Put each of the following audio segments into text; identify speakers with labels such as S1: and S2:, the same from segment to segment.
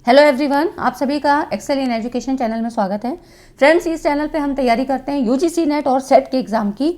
S1: Hello everyone, आप सभी का एक्सेल इन एजुकेशन चैनल में स्वागत है। फ्रेंड्स, इस चैनल पे हम तैयारी करते हैं यूजीसी नेट और सेट के एग्ज़ाम की,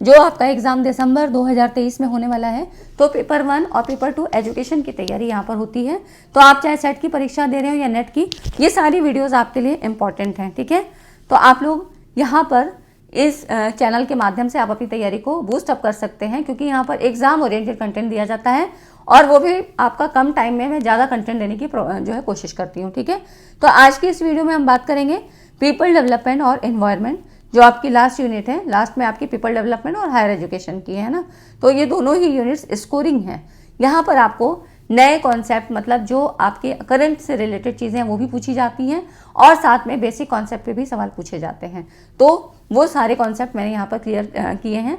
S1: जो आपका एग्ज़ाम दिसंबर 2023 में होने वाला है। तो पेपर 1 और पेपर 2 एजुकेशन की तैयारी यहाँ पर होती है। तो आप चाहे सेट की परीक्षा दे रहे हो या नेट की, ये सारी वीडियोज़ आपके लिए इंपॉर्टेंट हैं। ठीक है, तो आप लोग यहाँ पर इस चैनल के माध्यम से आप अपनी तैयारी को बूस्ट अप कर सकते हैं, क्योंकि यहाँ पर एग्जाम ओरिएंटेड कंटेंट दिया जाता है और वो भी आपका कम टाइम में मैं ज़्यादा कंटेंट देने की जो है कोशिश करती हूँ। ठीक है, तो आज की इस वीडियो में हम बात करेंगे पीपल डेवलपमेंट और एनवायरनमेंट, जो आपकी लास्ट यूनिट है। लास्ट में आपकी पीपल डेवलपमेंट और हायर एजुकेशन की है ना, तो ये दोनों ही यूनिट्स स्कोरिंग है। यहाँ पर आपको नए कॉन्सेप्ट, मतलब जो आपके करंट से रिलेटेड चीज़ें हैं वो भी पूछी जाती हैं और साथ में बेसिक कॉन्सेप्ट पे भी सवाल पूछे जाते हैं। तो वो सारे कॉन्सेप्ट मैंने यहाँ पर क्लियर किए हैं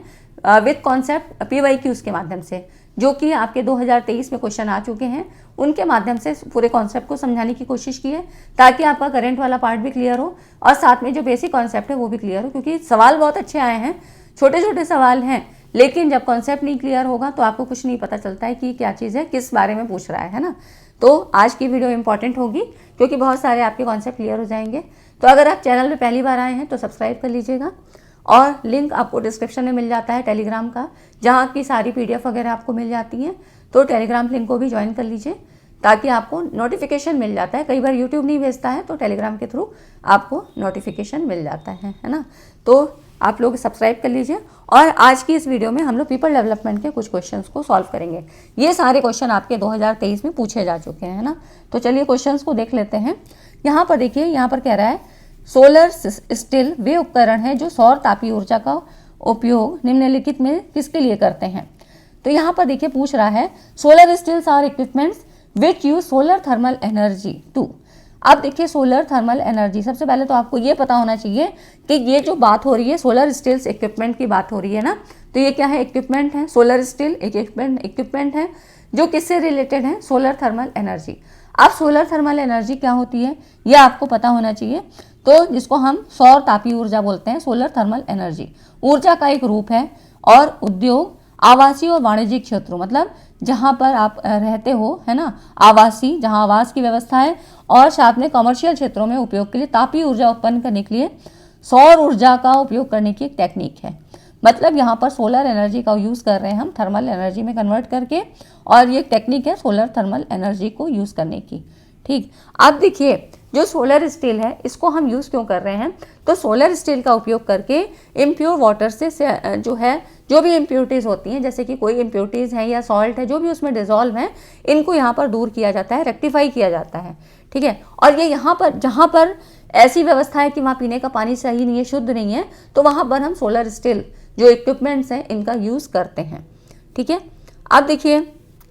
S1: विद कॉन्सेप्ट PYQs के माध्यम से, जो कि आपके 2023 में क्वेश्चन आ चुके हैं। उनके माध्यम से पूरे कॉन्सेप्ट को समझाने की कोशिश की है, ताकि आपका करंट वाला पार्ट भी क्लियर हो और साथ में जो बेसिक कॉन्सेप्ट है वो भी क्लियर हो, क्योंकि सवाल बहुत अच्छे आए हैं, छोटे छोटे सवाल हैं, लेकिन जब कॉन्सेप्ट नहीं क्लियर होगा तो आपको कुछ नहीं पता चलता है कि क्या चीज़ है, किस बारे में पूछ रहा है ना। तो आज की वीडियो इंपॉर्टेंट होगी, क्योंकि बहुत सारे आपके कॉन्सेप्ट क्लियर हो जाएंगे। तो अगर आप चैनल में पहली बार आए हैं तो सब्सक्राइब कर लीजिएगा, और लिंक आपको डिस्क्रिप्शन में मिल जाता है टेलीग्राम का, जहाँ की सारी PDF वगैरह आपको मिल जाती हैं। तो टेलीग्राम लिंक को भी ज्वाइन कर लीजिए, ताकि आपको नोटिफिकेशन मिल जाता है। कई बार यूट्यूब नहीं भेजता है तो टेलीग्राम के थ्रू आपको नोटिफिकेशन मिल जाता है ना। तो आप लोग सब्सक्राइब कर लीजिए। और आज की इस वीडियो में हम लोग पीपल डेवलपमेंट के कुछ क्वेश्चंस को सॉल्व करेंगे। ये सारे क्वेश्चन आपके 2023 में पूछे जा चुके हैं ना। तो चलिए क्वेश्चंस को देख लेते हैं। यहाँ पर देखिए, यहाँ पर कह रहा है सोलर स्टिल वे उपकरण है जो सौर तापीय ऊर्जा का उपयोग निम्नलिखित में किसके लिए करते हैं। तो यहाँ पर देखिए पूछ रहा है solar stills are equipments which use solar thermal energy to. अब देखिए सोलर थर्मल एनर्जी, सबसे पहले तो आपको ये पता होना चाहिए कि ये जो बात हो रही है सोलर स्टिल्स इक्विपमेंट की बात हो रही है ना। तो ये क्या है? इक्विपमेंट है। सोलर स्टिल इक्विपमेंट है जो किससे रिलेटेड है? Solar thermal energy. अब सोलर थर्मल एनर्जी क्या होती है ये आपको पता होना चाहिए। तो जिसको हम सौर तापीय ऊर्जा बोलते हैं, सोलर थर्मल एनर्जी ऊर्जा का एक रूप है। और उद्योग, आवासीय और वाणिज्यिक क्षेत्रों, मतलब जहाँ पर आप रहते हो है ना, आवासीय, जहाँ आवास की व्यवस्था है, और साथ में कमर्शियल क्षेत्रों में उपयोग के लिए तापीय ऊर्जा उत्पन्न करने के लिए सौर ऊर्जा का उपयोग करने की एक टेक्निक है। मतलब यहाँ पर सोलर एनर्जी का यूज़ कर रहे हैं हम थर्मल एनर्जी में कन्वर्ट करके, और ये टेक्निक है सोलर थर्मल एनर्जी को यूज़ करने की। ठीक, अब देखिए जो सोलर स्टील है इसको हम यूज़ क्यों कर रहे हैं? तो सोलर स्टील का उपयोग करके इम्प्योर वाटर से जो है, जो भी इम्प्योरिटीज़ होती हैं, जैसे कि कोई इम्प्योरिटीज़ हैं या सॉल्ट है, जो भी उसमें डिजॉल्व है, इनको यहाँ पर दूर किया जाता है, रेक्टिफाई किया जाता है। ठीक है, और ये यहाँ पर जहाँ पर ऐसी व्यवस्था है कि वहाँ पीने का पानी सही नहीं है, शुद्ध नहीं है, तो वहाँ पर हम सोलर स्टील जो इक्विपमेंट्स हैं इनका यूज़ करते हैं। ठीक है, अब देखिए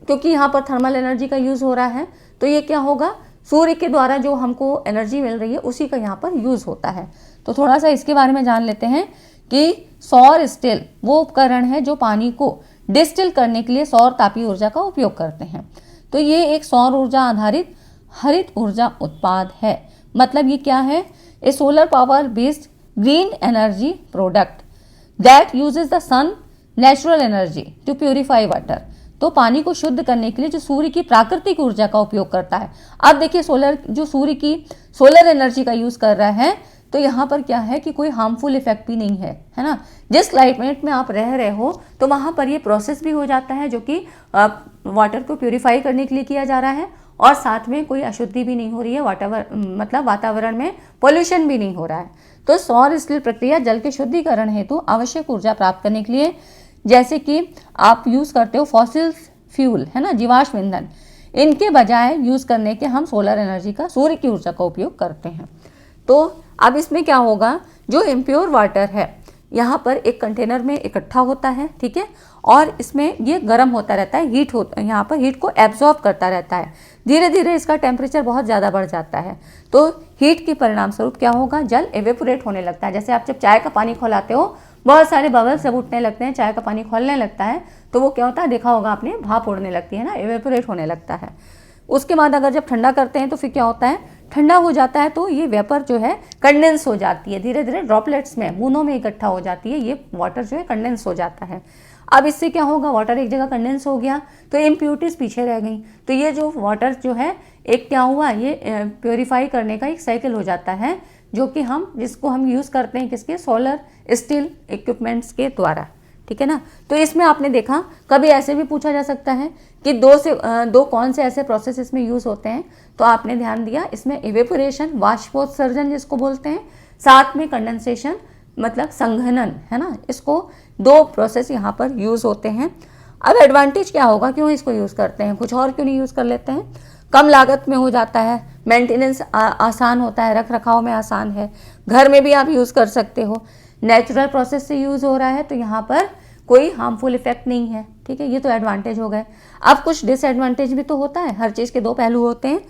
S1: क्योंकि यहाँ पर थर्मल एनर्जी का यूज़ हो रहा है, तो ये क्या होगा? सूर्य के द्वारा जो हमको एनर्जी मिल रही है उसी का यहाँ पर यूज़ होता है। तो थोड़ा सा इसके बारे में जान लेते हैं कि सौर स्टील वो उपकरण है जो पानी को डिस्टिल करने के लिए सौर तापीय ऊर्जा का उपयोग करते हैं। तो ये एक सौर ऊर्जा आधारित हरित ऊर्जा उत्पाद है। मतलब ये क्या है? A solar power based green energy product that uses the sun natural energy to purify water. तो पानी को शुद्ध करने के लिए जो सूर्य की प्राकृतिक ऊर्जा का उपयोग करता है। अब देखिए सूर्य की सोलर एनर्जी का यूज़ कर रहा है, तो यहाँ पर क्या है कि कोई हार्मफुल इफेक्ट भी नहीं है ना। जिस क्लाइमेट में आप रह रहे हो तो वहाँ पर ये प्रोसेस भी हो जाता है, जो कि वाटर को प्यूरिफाई करने के लिए किया जा रहा है, और साथ में कोई अशुद्धि भी नहीं हो रही है, मतलब वातावरण में पोल्यूशन भी नहीं हो रहा है। तो सौर स्टील प्रक्रिया जल के शुद्धिकरण हेतु आवश्यक ऊर्जा प्राप्त करने के लिए, जैसे कि आप यूज़ करते हो फॉसिल फ्यूल है ना, जीवाश्म ईंधन, इनके बजाय यूज़ करने के हम सोलर एनर्जी का, सूर्य की ऊर्जा का उपयोग करते हैं। तो अब इसमें क्या होगा? जो इम्प्योर वाटर है यहाँ पर एक कंटेनर में इकट्ठा होता है, ठीक है, और इसमें ये गर्म होता रहता है, यहाँ पर हीट को एब्जॉर्ब करता रहता है। धीरे धीरे इसका टेम्परेचर बहुत ज़्यादा बढ़ जाता है, तो हीट के परिणाम स्वरूप क्या होगा? जल एवेपोरेट होने लगता है। जैसे आप जब चाय का पानी खौलाते हो, बहुत सारे बबल्स जब उठने लगते हैं, चाय का पानी खोलने लगता है, तो वो क्या होता है? देखा होगा आपने, भाप उड़ने लगती है ना, एवेपोरेट होने लगता है। उसके बाद अगर जब ठंडा करते हैं तो फिर क्या होता है? ठंडा हो जाता है, तो ये वेपर जो है कंडेंस हो जाती है, धीरे धीरे ड्रॉपलेट्स में, बूंदों में इकट्ठा हो जाती है, ये वाटर जो है कंडेंस हो जाता है। अब इससे क्या होगा, वाटर एक जगह कंडेंस हो गया तो इम्प्योरिटीज़ पीछे रह गई। तो ये जो वाटर जो है एक क्या हुआ, ये प्योरीफाई करने का एक साइकिल हो जाता है, जो कि जिसको हम यूज़ करते हैं किसके, सोलर स्टील इक्विपमेंट्स के द्वारा। ठीक है ना। तो इसमें आपने देखा कभी ऐसे भी पूछा जा सकता है कि दो कौन से ऐसे प्रोसेस इसमें यूज़ होते हैं, तो आपने ध्यान दिया इसमें इवेपोरेशन, वाष्पोत्सर्जन जिसको बोलते हैं, साथ में कंडेंसेशन मतलब संघनन, है ना। इसको 2 प्रोसेस यहाँ पर यूज़ होते हैं। अब एडवांटेज क्या होगा, क्यों इसको यूज़ करते हैं, कुछ और क्यों नहीं यूज़ कर लेते हैं, कम लागत में हो जाता है, मेंटेनेंस आसान होता है, रख रखाव में आसान है, घर में भी आप यूज़ कर सकते हो, नेचुरल प्रोसेस से यूज़ हो रहा है, तो यहाँ पर कोई हार्मफुल इफेक्ट नहीं है। ठीक है, ये तो एडवांटेज हो गए। अब कुछ डिसएडवांटेज भी तो होता है, हर चीज़ के 2 पहलू होते हैं।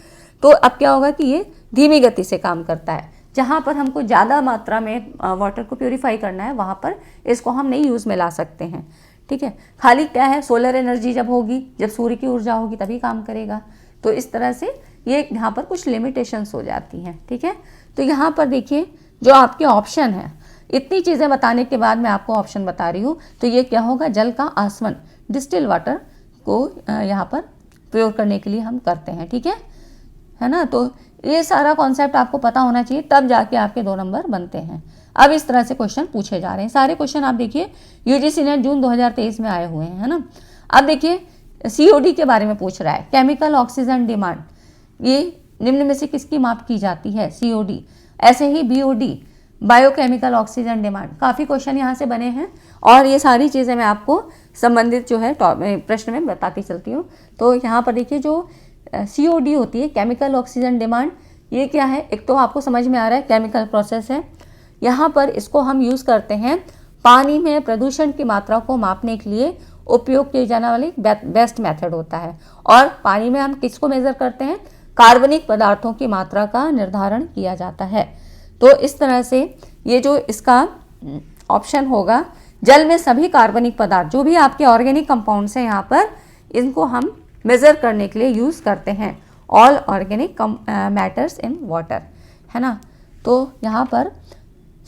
S1: तो अब क्या होगा कि ये धीमी गति से काम करता है, जहाँ पर हमको ज़्यादा मात्रा में वाटर को प्योरीफाई करना है वहाँ पर इसको हम नहीं यूज़ में ला सकते हैं। ठीक है, खाली क्या है, सोलर एनर्जी जब होगी, जब सूर्य की ऊर्जा होगी तभी काम करेगा। तो इस तरह से ये यहाँ पर कुछ लिमिटेशंस हो जाती हैं। ठीक है, तो यहाँ पर देखिए जो आपके ऑप्शन है, इतनी चीज़ें बताने के बाद मैं आपको ऑप्शन बता रही हूँ, तो ये क्या होगा, जल का आसवन, डिस्टिल वाटर को यहाँ पर प्रयोग करने के लिए हम करते हैं। ठीक है ना। तो ये सारा कॉन्सेप्ट आपको पता होना चाहिए, तब जाके आपके 2 नंबर बनते हैं। अब इस तरह से क्वेश्चन पूछे जा रहे हैं, सारे क्वेश्चन आप देखिए यूजीसी नेट जून 2023 में आए हुए हैं, है ना। अब देखिए सीओडी के बारे में पूछ रहा है, केमिकल ऑक्सीजन डिमांड, ये निम्न में से किसकी माप की जाती है, सीओडी। ऐसे ही बीओडी, बायोकेमिकल ऑक्सीजन डिमांड, काफ़ी क्वेश्चन यहाँ से बने हैं और ये सारी चीज़ें मैं आपको संबंधित जो है प्रश्न में बताती चलती हूँ। तो यहाँ पर देखिए जो सीओडी होती है, केमिकल ऑक्सीजन डिमांड, ये क्या है, एक तो आपको समझ में आ रहा है केमिकल प्रोसेस है। यहाँ पर इसको हम यूज़ करते हैं पानी में प्रदूषण की मात्रा को मापने के लिए उपयोग किए जाने वाली बेस्ट मेथड होता है। और पानी में हम किसको मेज़र करते हैं, कार्बनिक पदार्थों की मात्रा का निर्धारण किया जाता है। तो इस तरह से ये जो इसका ऑप्शन होगा, जल में सभी कार्बनिक पदार्थ जो भी आपके ऑर्गेनिक कंपाउंड्स हैं यहाँ पर, इनको हम मेज़र करने के लिए यूज़ करते हैं, all organic matters in water, है ना। तो यहाँ पर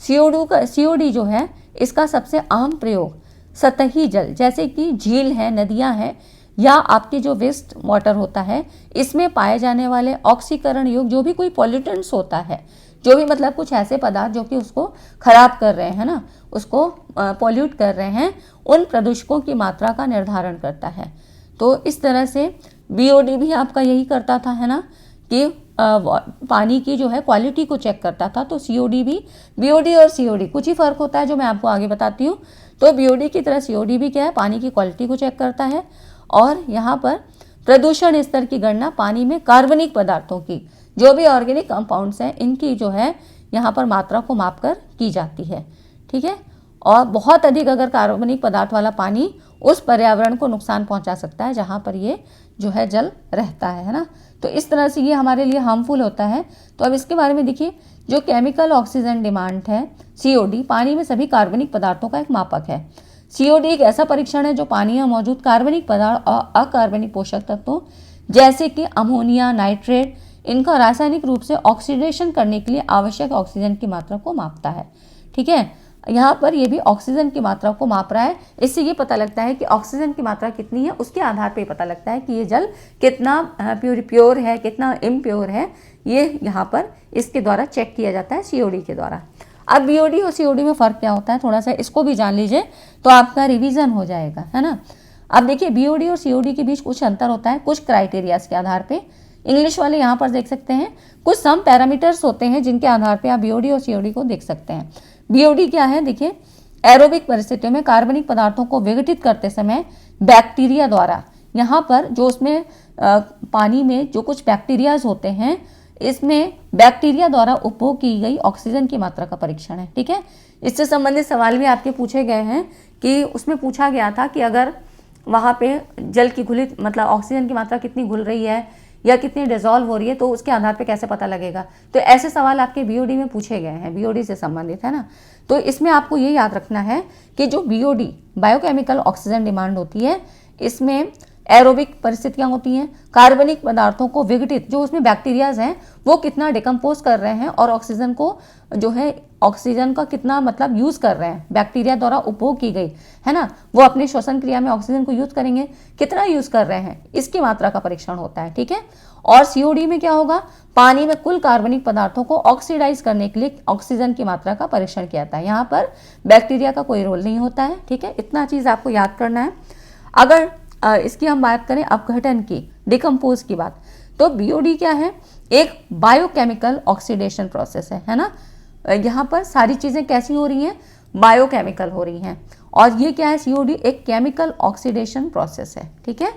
S1: सीओडी जो है इसका सबसे आम प्रयोग सतही जल जैसे कि झील है, नदियाँ हैं, या आपके जो वेस्ट वाटर होता है, इसमें पाए जाने वाले ऑक्सीकरण युक्त जो भी कोई पॉल्यूटेंट्स होता है, जो भी मतलब कुछ ऐसे पदार्थ जो कि उसको खराब कर रहे हैं ना, उसको पॉल्यूट कर रहे हैं, उन प्रदूषकों की मात्रा का निर्धारण करता है। तो इस तरह से बीओडी भी आपका यही करता था, है ना, कि पानी की जो है क्वालिटी को चेक करता था। तो सीओडी भी, बीओडी और सीओडी कुछ ही फ़र्क होता है जो मैं आपको आगे बताती हूँ। तो बीओडी की तरह सीओडी भी क्या है, पानी की क्वालिटी को चेक करता है। और यहाँ पर प्रदूषण स्तर की गणना पानी में कार्बनिक पदार्थों की, जो भी ऑर्गेनिक कंपाउंड्स हैं, इनकी जो है यहाँ पर मात्रा को मापकर की जाती है। ठीक है, और बहुत अधिक अगर कार्बनिक पदार्थ वाला पानी उस पर्यावरण को नुकसान पहुंचा सकता है जहाँ पर ये जो है जल रहता है ना। तो इस तरह से ये हमारे लिए हार्मफुल होता है। तो अब इसके बारे में देखिए, जो केमिकल ऑक्सीजन डिमांड है सीओडी, पानी में सभी कार्बनिक पदार्थों का एक मापक है। सीओडी एक ऐसा परीक्षण है जो पानी में मौजूद कार्बनिक पदार्थ और अकार्बनिक पोषक तत्वों जैसे कि अमोनिया, नाइट्रेट, इनका रासायनिक रूप से ऑक्सीडेशन करने के लिए आवश्यक ऑक्सीजन की मात्रा को मापता है। ठीक है, यहाँ पर ये भी ऑक्सीजन की मात्रा को माप रहा है। इससे ये पता लगता है कि ऑक्सीजन की मात्रा कितनी है, उसके आधार पे पता लगता है कि ये जल कितना प्योर है, कितना इम्प्योर है। ये यहाँ पर इसके द्वारा चेक किया जाता है, सीओडी के द्वारा। अब बीओडी और सीओडी में फ़र्क क्या होता है, थोड़ा सा इसको भी जान लीजिए तो आपका रिविज़न हो जाएगा, है ना। अब देखिए, बीओडी और सीओडी के बीच कुछ अंतर होता है कुछ क्राइटेरियाज के आधार पर। इंग्लिश वाले यहाँ पर देख सकते हैं, कुछ सम पैरामीटर्स होते हैं जिनके आधार पर आप बीओडी और सीओडी को देख सकते हैं। बीओडी क्या है, देखिए, एरोबिक परिस्थितियों में कार्बनिक पदार्थों को विघटित करते समय बैक्टीरिया द्वारा, यहाँ पर जो उसमें पानी में जो कुछ बैक्टीरियाज होते हैं, इसमें बैक्टीरिया द्वारा उपभोग की गई ऑक्सीजन की मात्रा का परीक्षण है। ठीक है, इससे संबंधित सवाल भी आपके पूछे गए हैं कि उसमें पूछा गया था कि अगर वहाँ पे जल की घुली मतलब ऑक्सीजन की मात्रा कितनी घुल रही है या कितनी डिजॉल्व हो रही है, तो उसके आधार पे कैसे पता लगेगा। तो ऐसे सवाल आपके बीओडी में पूछे गए हैं, बीओडी से संबंधित, है ना। तो इसमें आपको ये याद रखना है कि जो बीओडी बायोकेमिकल ऑक्सीजन डिमांड होती है, इसमें एरोबिक परिस्थितियां होती हैं, कार्बनिक पदार्थों को विघटित, जो उसमें बैक्टीरियाज हैं वो कितना डिकम्पोज कर रहे हैं और ऑक्सीजन को जो है ऑक्सीजन का कितना मतलब यूज कर रहे हैं, बैक्टीरिया द्वारा उपभोग की गई है ना, वो अपने श्वसन क्रिया में ऑक्सीजन को यूज करेंगे, कितना यूज कर रहे हैं इसकी मात्रा का परीक्षण होता है। ठीक है, और सीओडी में क्या होगा, पानी में कुल कार्बनिक पदार्थों को ऑक्सीडाइज करने के लिए ऑक्सीजन की मात्रा का परीक्षण किया जाता है। यहाँ पर बैक्टीरिया का कोई रोल नहीं होता है। ठीक है, इतना चीज आपको याद करना है। अगर इसकी हम बात करें अपघटन की, डिकम्पोज की बात, तो बीओडी क्या है, एक बायोकेमिकल ऑक्सीडेशन प्रोसेस है ना। यहाँ पर सारी चीजें कैसी हो रही हैं, बायोकेमिकल हो रही हैं। और ये क्या है, सीओडी एक केमिकल ऑक्सीडेशन प्रोसेस है। ठीक है,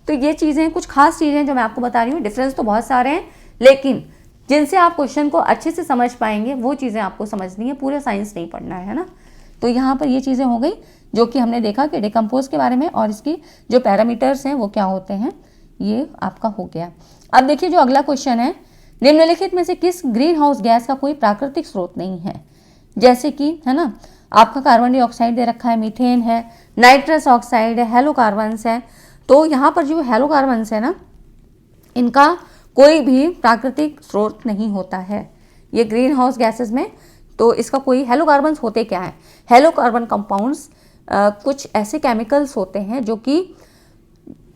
S1: तो ये चीजें कुछ खास चीजें जो मैं आपको बता रही हूँ, डिफरेंस तो बहुत सारे हैं, लेकिन जिनसे आप क्वेश्चन को अच्छे से समझ पाएंगे वो चीजें आपको समझनी है, पूरे साइंस नहीं पढ़ना है ना। तो यहाँ पर ये चीजें हो गई जो कि हमने देखा कि डिकम्पोज के बारे में, और इसकी जो पैरामीटर्स हैं वो क्या होते हैं, ये आपका हो गया। अब देखिए जो अगला क्वेश्चन है, निम्नलिखित में से किस ग्रीन हाउस गैस का कोई प्राकृतिक स्रोत नहीं है, जैसे कि है ना आपका कार्बन डाइऑक्साइड दे रखा है, मीथेन है, नाइट्रस ऑक्साइड है, हेलोकार्बन्स है। तो यहाँ पर जो हेलोकार्बन्स है ना, इनका कोई भी प्राकृतिक स्रोत नहीं होता है ये ग्रीन हाउस गैसेस में। तो इसका कोई, हेलोकार्बन्स होते क्या है, हेलोकार्बन कंपाउंड्स कुछ ऐसे केमिकल्स होते हैं जो कि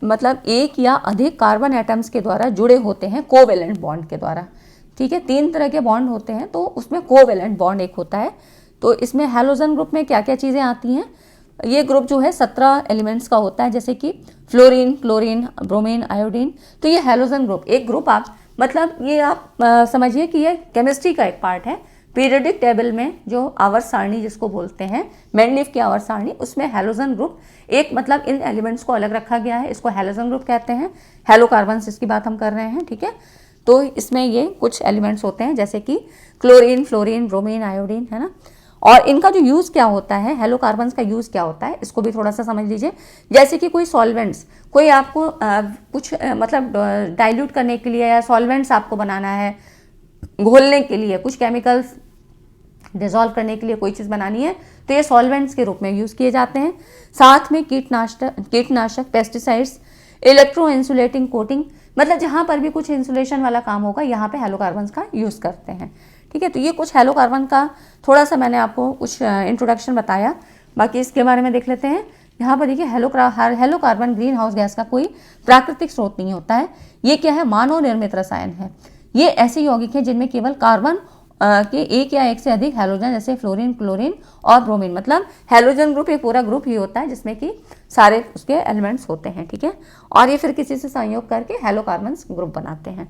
S1: मतलब एक या अधिक कार्बन एटम्स के द्वारा जुड़े होते हैं कोवेलेंट बॉन्ड के द्वारा। ठीक है, 3 तरह के बॉन्ड होते हैं, तो उसमें कोवेलेंट बॉन्ड एक होता है। तो इसमें हैलोजन ग्रुप में क्या क्या चीज़ें आती हैं, ये ग्रुप जो है 17 एलिमेंट्स का होता है, जैसे कि फ्लोरीन, क्लोरीन, ब्रोमीन, आयोडीन। तो ये हैलोजन ग्रुप एक ग्रुप, आप मतलब ये आप समझिए कि ये केमिस्ट्री का एक पार्ट है। पीरियडिक टेबल में जो आवर्त सारणी जिसको बोलते हैं, मेंडलीफ की आवर्त सारणी, उसमें हैलोजन ग्रुप एक मतलब इन एलिमेंट्स को अलग रखा गया है, इसको हैलोजन ग्रुप कहते हैं। हेलोकार्बन्स इसकी बात हम कर रहे हैं। ठीक है, तो इसमें ये कुछ एलिमेंट्स होते हैं जैसे कि क्लोरीन, फ्लोरीन, ब्रोमीन, आयोडीन, है ना। और इनका जो यूज़ क्या होता है, हेलोकार्बन्स का यूज़ क्या होता है, इसको भी थोड़ा सा समझ लीजिए। जैसे कि कोई सॉल्वेंट्स, कोई आपको कुछ मतलब डाइल्यूट करने के लिए या सॉल्वेंट्स आपको बनाना है, घोलने के लिए, कुछ केमिकल्स डिजोल्व करने के लिए कोई चीज़ बनानी है, तो ये सॉल्वेंट्स के रूप में यूज़ किए जाते हैं। साथ में कीटनाशक, पेस्टिसाइड्स, इलेक्ट्रो इंसुलेटिंग कोटिंग, मतलब जहाँ पर भी कुछ इंसुलेशन वाला काम होगा यहाँ पे हेलोकार्बन्स का यूज़ करते हैं। ठीक है, तो ये कुछ हेलोकार्बन का थोड़ा सा मैंने आपको कुछ इंट्रोडक्शन बताया, बाकी इसके बारे में देख लेते हैं। यहाँ पर देखिए हेलोकार्बन ग्रीन हाउस गैस का कोई प्राकृतिक स्रोत नहीं होता है। ये क्या है, मानव निर्मित रसायन है। ये ऐसे यौगिक हैं जिनमें केवल कार्बन के एक या एक से अधिक हैलोजन, जैसे फ्लोरीन, क्लोरीन और ब्रोमीन, मतलब हैलोजन ग्रुप एक पूरा ग्रुप ही होता है जिसमें कि सारे उसके एलिमेंट्स होते हैं। ठीक है, और ये फिर किसी से संयोग करके हेलोकार्बन्स ग्रुप बनाते हैं।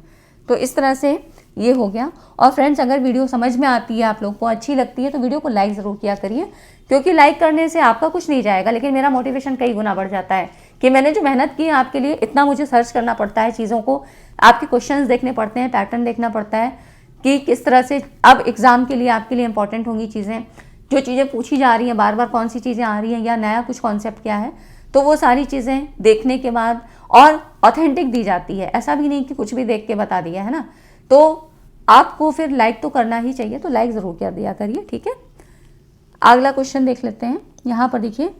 S1: तो इस तरह से ये हो गया। और फ्रेंड्स, अगर वीडियो समझ में आती है, आप लोग को अच्छी लगती है, तो वीडियो को लाइक ज़रूर किया करिए, क्योंकि लाइक करने से आपका कुछ नहीं जाएगा, लेकिन मेरा मोटिवेशन कई गुना बढ़ जाता है कि मैंने जो मेहनत की है आपके लिए, इतना मुझे सर्च करना पड़ता है चीज़ों को, आपके क्वेश्चंस देखने पड़ते हैं, पैटर्न देखना पड़ता है कि किस तरह से अब एग्ज़ाम के लिए आपके लिए इंपॉर्टेंट होंगी चीज़ें, जो चीज़ें पूछी जा रही हैं बार बार, कौन सी चीज़ें आ रही हैं या नया कुछ कॉन्सेप्ट क्या है, तो वो सारी चीज़ें देखने के बाद और ऑथेंटिक दी जाती है। ऐसा भी नहीं कि कुछ भी देख के बता दिया है ना, तो आपको फिर लाइक तो करना ही चाहिए, तो लाइक ज़रूर कर दिया करिए। ठीक है, अगला क्वेश्चन देख लेते हैं। यहाँ पर देखिए,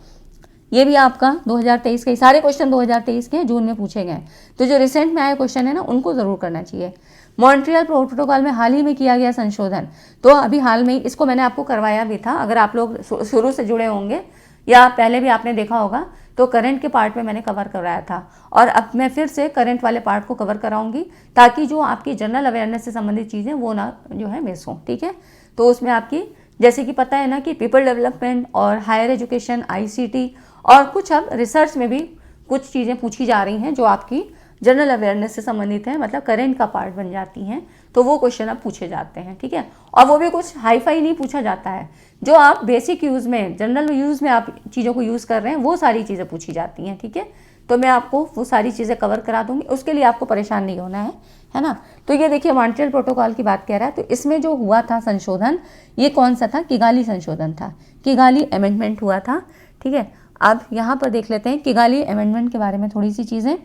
S1: ये भी आपका 2023 के, सारे क्वेश्चन 2023 के हैं, जून में पूछे गए, तो जो रिसेंट में आए क्वेश्चन है ना, उनको ज़रूर करना चाहिए। मॉन्ट्रियल प्रोटोकॉल में हाल ही में किया गया संशोधन, तो अभी हाल में इसको मैंने आपको करवाया भी था, अगर आप लोग शुरू से जुड़े होंगे या पहले भी आपने देखा होगा, तो करंट के पार्ट में मैंने कवर कराया था, और अब मैं फिर से करंट वाले पार्ट को कवर कराऊंगी, ताकि जो आपकी जनरल अवेयरनेस से संबंधित चीज़ें वो ना जो है मिस हों। ठीक है, तो उसमें आपकी जैसे कि पता है ना कि पीपल डेवलपमेंट और हायर एजुकेशन, ICT और कुछ अब रिसर्च में भी कुछ चीज़ें पूछी जा रही हैं जो आपकी जनरल अवेयरनेस से संबंधित है, मतलब करंट का पार्ट बन जाती हैं, तो वो क्वेश्चन अब पूछे जाते हैं। ठीक है, और वो भी कुछ हाई फाई नहीं पूछा जाता है, जो आप बेसिक यूज़ में, जनरल यूज़ में आप चीज़ों को यूज़ कर रहे हैं, वो सारी चीज़ें पूछी जाती हैं। ठीक है, तो मैं आपको वो सारी चीज़ें कवर करा दूंगी, उसके लिए आपको परेशान नहीं होना है ना। तो ये देखिए, मॉन्ट्रियल प्रोटोकॉल की बात कह रहा है, तो इसमें जो हुआ था संशोधन, ये कौन सा था, किगाली संशोधन था, किगाली अमेंडमेंट हुआ था। ठीक है, अब यहाँ पर देख लेते हैं किगाली अमेंडमेंट के बारे में थोड़ी सी चीज़ें।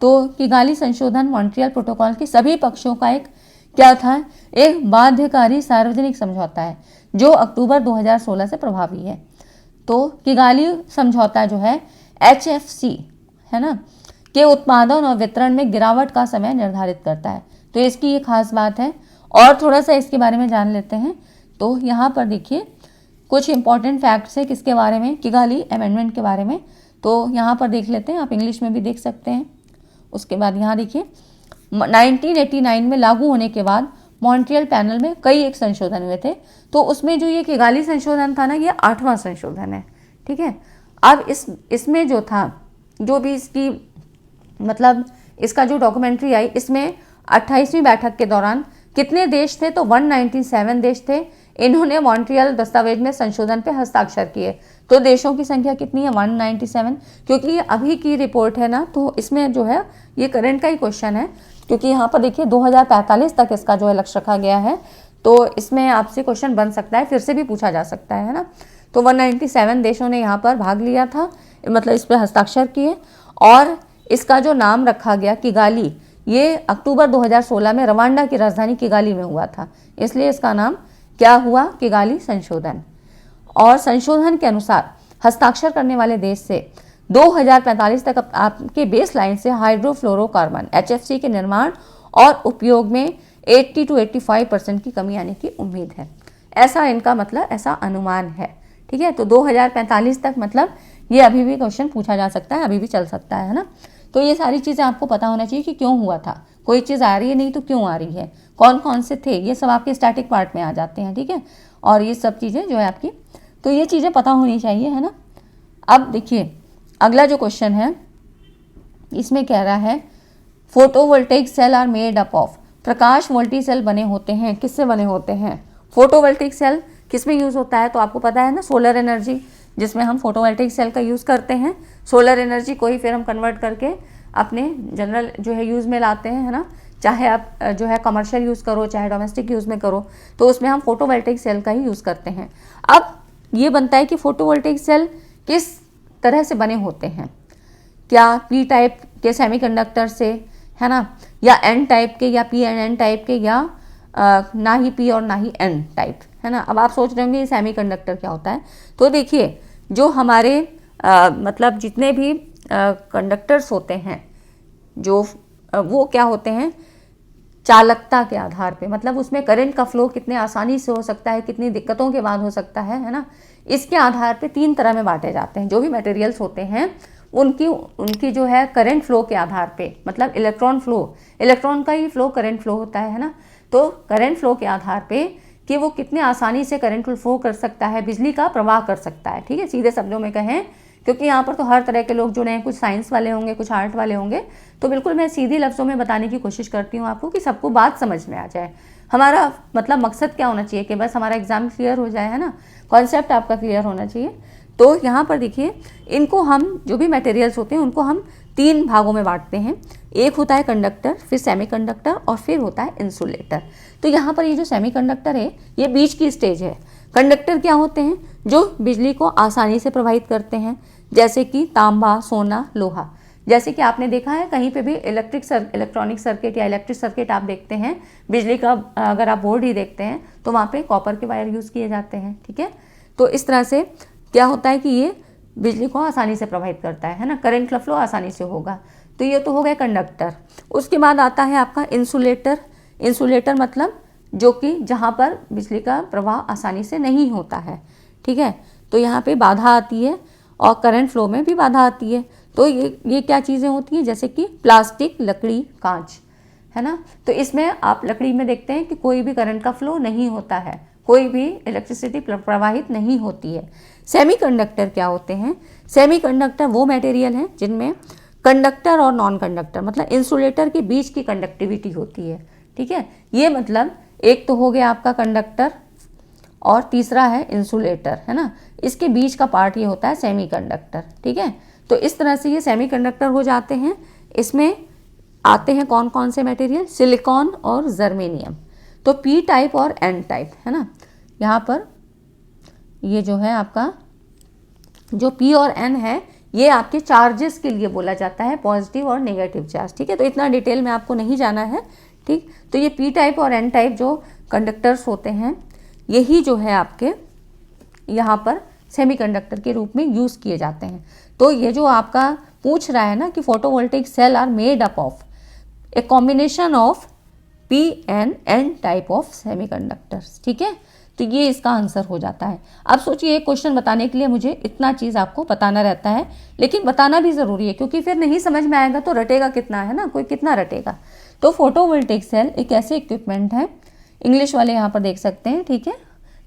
S1: तो किगाली संशोधन मॉन्ट्रियल प्रोटोकॉल के सभी पक्षों का एक क्या था, एक बाध्यकारी सार्वजनिक समझौता है, जो अक्टूबर 2016 से प्रभावी है। तो किगाली समझौता जो है HFC है ना, के उत्पादन और वितरण में गिरावट का समय निर्धारित करता है। तो इसकी ये खास बात है। और थोड़ा सा इसके बारे में जान लेते हैं। तो यहाँ पर देखिए कुछ इंपॉर्टेंट फैक्ट्स है किसके बारे में, किगाली अमेंडमेंट के बारे में। तो यहाँ पर देख लेते हैं, आप इंग्लिश में भी देख सकते हैं। उसके बाद यहाँ देखिए 1989 में लागू होने के बाद मॉन्ट्रियल पैनल में कई एक संशोधन हुए थे। तो उसमें जो ये किगाली संशोधन था ना, ये 8वां संशोधन है। ठीक है, अब इसमें जो था, जो भी इसकी मतलब इसका जो डॉक्यूमेंट्री आई, इसमें 28वीं बैठक के दौरान कितने देश थे, तो 197 देश थे। इन्होंने मॉन्ट्रियल दस्तावेज में संशोधन पे हस्ताक्षर किए। तो देशों की संख्या कितनी है, 197। क्योंकि ये अभी की रिपोर्ट है ना, तो इसमें जो है ये करंट का ही क्वेश्चन है, क्योंकि यहाँ पर देखिए 2045 तक इसका जो है लक्ष्य रखा गया है। तो इसमें आपसे क्वेश्चन बन सकता है, फिर से भी पूछा जा सकता है ना। तो 197 देशों ने यहाँ पर भाग लिया था, मतलब इस पर हस्ताक्षर किए। और इसका जो नाम रखा गया किगाली, ये अक्टूबर 2016 में रवांडा की राजधानी किगाली में हुआ था, इसलिए इसका नाम क्या हुआ, किगाली संशोधन। और संशोधन के अनुसार हस्ताक्षर करने वाले देश से 2045 तक आपके बेस लाइन से हाइड्रोफ्लोरोकार्बन HFC के निर्माण और उपयोग में 80 to 85% की कमी आने की उम्मीद है। ऐसा इनका मतलब, ऐसा अनुमान है। ठीक है, तो 2045 तक मतलब ये अभी भी क्वेश्चन पूछा जा सकता है, अभी भी चल सकता है ना। तो ये सारी चीज़ें आपको पता होना चाहिए कि क्यों हुआ था, कोई चीज़ आ रही है नहीं तो क्यों आ रही है, कौन कौन से थे, ये सब आपके स्टैटिक पार्ट में आ जाते हैं। ठीक है, और ये सब चीज़ें जो है आपकी, तो ये चीज़ें पता होनी चाहिए, है ना। अब देखिए अगला जो क्वेश्चन है, इसमें कह रहा है photovoltaic cell are made up of, प्रकाश वोल्टी सेल बने होते हैं, किससे बने होते हैं। फोटोवोल्टेइक सेल किस में यूज़ होता है, तो आपको पता है ना, सोलर एनर्जी, जिसमें हम फोटोवोल्टेइक सेल का यूज़ करते हैं। सोलर एनर्जी को ही फिर हम कन्वर्ट करके अपने जनरल जो है यूज़ में लाते हैं, है ना। चाहे आप जो है कमर्शियल यूज़ करो, चाहे डोमेस्टिक यूज़ में करो, तो उसमें हम फोटोवोल्टेइक सेल का ही यूज़ करते हैं। अब ये बनता है कि फोटोवोल्टेइक सेल किस तरह से बने होते हैं, क्या पी टाइप के सेमीकंडक्टर से, है ना, या एन टाइप के, या पी एंड एन टाइप के, या ना ही पी और ना ही एन टाइप, है ना। अब आप सोच रहे होंगे ये सेमीकंडक्टर क्या होता है। तो देखिए जो हमारे मतलब जितने भी कंडक्टर्स होते हैं, जो वो क्या होते हैं, चालकता के आधार पे, मतलब उसमें करंट का फ्लो कितने आसानी से हो सकता है, कितनी दिक्कतों के बाद हो सकता है ना। इसके आधार पे 3 तरह में बांटे जाते हैं। जो भी मटेरियल्स होते हैं उनकी जो है करंट फ्लो के आधार पे, मतलब इलेक्ट्रॉन फ्लो, इलेक्ट्रॉन का ही फ्लो करंट फ्लो होता है ना। तो करंट फ्लो के आधार पे कि वो कितने आसानी से करंट फ्लो कर सकता है, बिजली का प्रवाह कर सकता है। ठीक है, सीधे शब्दों में कहें, क्योंकि यहाँ पर तो हर तरह के लोग जुड़े हैं, कुछ साइंस वाले होंगे, कुछ आर्ट वाले होंगे, तो बिल्कुल मैं सीधी लफ्ज़ों में बताने की कोशिश करती हूँ आपको, कि सबको बात समझ में आ जाए। हमारा मतलब मकसद क्या होना चाहिए कि बस हमारा एग्जाम क्लियर हो जाए, है ना, कॉन्सेप्ट आपका क्लियर होना चाहिए। तो यहाँ पर देखिए, इनको हम जो भी मटेरियल्स होते हैं उनको हम 3 भागों में बांटते हैं। एक होता है कंडक्टर, फिर सेमीकंडक्टर, और फिर होता है इंसुलेटर। तो यहाँ पर ये जो सेमीकंडक्टर है, ये बीच की स्टेज है। कंडक्टर क्या होते हैं, जो बिजली को आसानी से प्रवाहित करते हैं, जैसे कि तांबा, सोना, लोहा। जैसे कि आपने देखा है कहीं पे भी इलेक्ट्रॉनिक सर्किट या इलेक्ट्रिक सर्किट आप देखते हैं, बिजली का अगर आप बोर्ड ही देखते हैं तो वहाँ पे कॉपर के वायर यूज़ किए जाते हैं। ठीक है, तो इस तरह से क्या होता है कि ये बिजली को आसानी से प्रभावित करता है ना, करंट का फ्लो आसानी से होगा। तो ये तो हो गए कंडक्टर। उसके बाद आता है आपका इंसुलेटर। इंसुलेटर मतलब जो कि जहाँ पर बिजली का प्रवाह आसानी से नहीं होता है। ठीक है, तो यहाँ पे बाधा आती है और करंट फ्लो में भी बाधा आती है। तो ये क्या चीज़ें होती हैं, जैसे कि प्लास्टिक, लकड़ी, कांच, है ना। तो इसमें आप लकड़ी में देखते हैं कि कोई भी करंट का फ्लो नहीं होता है, कोई भी इलेक्ट्रिसिटी प्रवाहित नहीं होती है। सेमीकंडक्टर क्या होते हैं, सेमीकंडक्टर वो मटेरियल हैं जिनमें कंडक्टर और नॉन कंडक्टर मतलब इंसुलेटर के बीच की कंडक्टिविटी होती है। ठीक है, ये मतलब एक तो हो गया आपका कंडक्टर और तीसरा है इंसुलेटर, है ना। इसके बीच का पार्ट ये होता है सेमीकंडक्टर। ठीक है, तो इस तरह से ये सेमीकंडक्टर हो जाते हैं। इसमें आते हैं कौन कौन से मटेरियल, सिलिकॉन और जर्मेनियम। तो पी टाइप और एन टाइप, है ना। यहाँ पर ये जो है आपका जो पी और एन है, ये आपके चार्जेस के लिए बोला जाता है, पॉजिटिव और नेगेटिव चार्ज। ठीक है, तो इतना डिटेल में आपको नहीं जाना है। ठीक, तो ये पी टाइप और एन टाइप जो कंडक्टर्स होते हैं, यही जो है आपके यहाँ पर सेमीकंडक्टर के रूप में यूज़ किए जाते हैं। तो ये जो आपका पूछ रहा है ना कि photovoltaic cell are made up of a combination of P N N type of semiconductors, ठीक है। तो ये इसका आंसर हो जाता है। अब सोचिए एक क्वेश्चन बताने के लिए मुझे इतना चीज़ आपको बताना रहता है, लेकिन बताना भी ज़रूरी है क्योंकि फिर नहीं समझ में आएगा तो रटेगा कितना, है ना, कोई कितना रटेगा। तो फोटोवोल्टिक सेल एक ऐसे इक्विपमेंट है, इंग्लिश वाले यहाँ पर देख सकते हैं, ठीक है,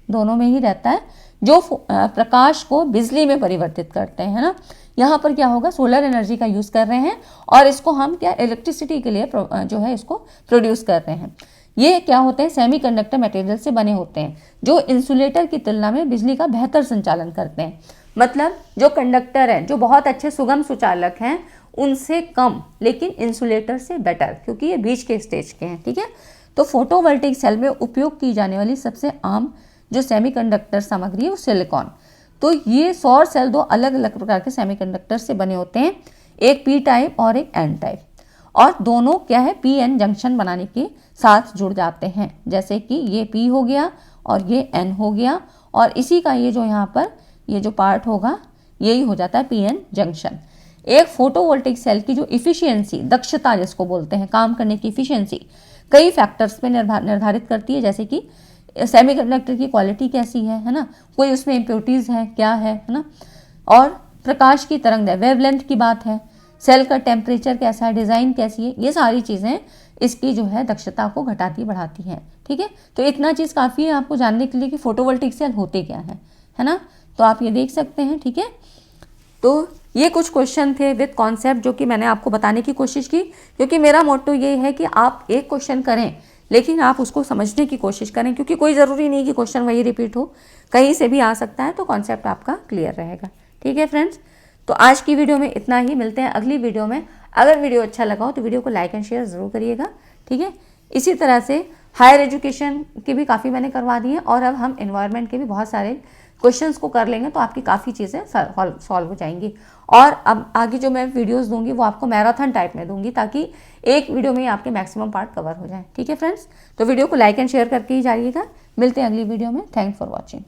S1: दोनों में ही रहता है, जो प्रकाश को बिजली में परिवर्तित करते हैं, है ना। यहाँ पर क्या होगा, सोलर एनर्जी का यूज़ कर रहे हैं और इसको हम क्या इलेक्ट्रिसिटी के लिए जो है इसको प्रोड्यूस कर रहे हैं। ये क्या होते हैं, सेमीकंडक्टर मटेरियल से बने होते हैं जो इंसुलेटर की तुलना में बिजली का बेहतर संचालन करते हैं। मतलब जो कंडक्टर हैं, जो बहुत अच्छे सुगम सुचालक हैं, उनसे कम, लेकिन इंसुलेटर से बेटर, क्योंकि ये बीच के स्टेज के हैं, ठीक है। तो फोटोवोल्टिक सेल में उपयोग की जाने वाली सबसे आम जो सेमीकंडक्टर सामग्री है वो सिलिकॉन। तो ये सौर सेल दो अलग अलग प्रकार के सेमीकंडक्टर से बने होते हैं, एक पी टाइप और एक एन टाइप, और दोनों क्या है पी एन जंक्शन बनाने के साथ जुड़ जाते हैं। जैसे कि ये पी हो गया और ये एन हो गया, और इसी का ये जो यहाँ पर ये जो पार्ट होगा यही हो जाता है पी एन जंक्शन। एक फोटोवोल्टिक सेल की जो इफिशियंसी, दक्षता जिसको बोलते हैं, काम करने की इफिशियंसी कई फैक्टर्स पे निर्धारित करती है, जैसे कि सेमीकंडक्टर की क्वालिटी कैसी है ना, कोई उसमें इम्प्योरिटीज़ है क्या है ना, और प्रकाश की तरंग वेवलेंथ की बात है, सेल का टेम्परेचर कैसा है, डिज़ाइन कैसी है, ये सारी चीज़ें इसकी जो है दक्षता को घटाती बढ़ाती हैं, ठीक है। तो इतना चीज़ काफ़ी है आपको जानने के लिए कि फोटोवोल्टिक सेल होते क्या है ना। तो आप ये देख सकते हैं, ठीक है। तो ये कुछ क्वेश्चन थे विद कॉन्सेप्ट जो कि मैंने आपको बताने की कोशिश की, क्योंकि मेरा मोटो ये है कि आप एक क्वेश्चन करें लेकिन आप उसको समझने की कोशिश करें, क्योंकि कोई ज़रूरी नहीं कि क्वेश्चन वही रिपीट हो, कहीं से भी आ सकता है, तो कॉन्सेप्ट आपका क्लियर रहेगा, ठीक है फ्रेंड्स। तो आज की वीडियो में इतना ही, मिलते हैं अगली वीडियो में। अगर वीडियो अच्छा लगा हो तो वीडियो को लाइक एंड शेयर ज़रूर करिएगा, ठीक है। इसी तरह से हायर एजुकेशन की भी काफ़ी मैंने करवा दी है, और अब हम एनवायरनमेंट के भी बहुत सारे क्वेश्चंस को कर लेंगे, तो आपकी काफ़ी चीज़ें सॉल्व हो जाएंगी। और अब आगे जो मैं वीडियोस दूंगी वो आपको मैराथन टाइप में दूंगी, ताकि एक वीडियो में ही आपके मैक्सिमम पार्ट कवर हो जाए, ठीक है फ्रेंड्स। तो वीडियो को लाइक एंड शेयर करके ही जाइएगा। मिलते हैं अगली वीडियो में। Thanks for watching.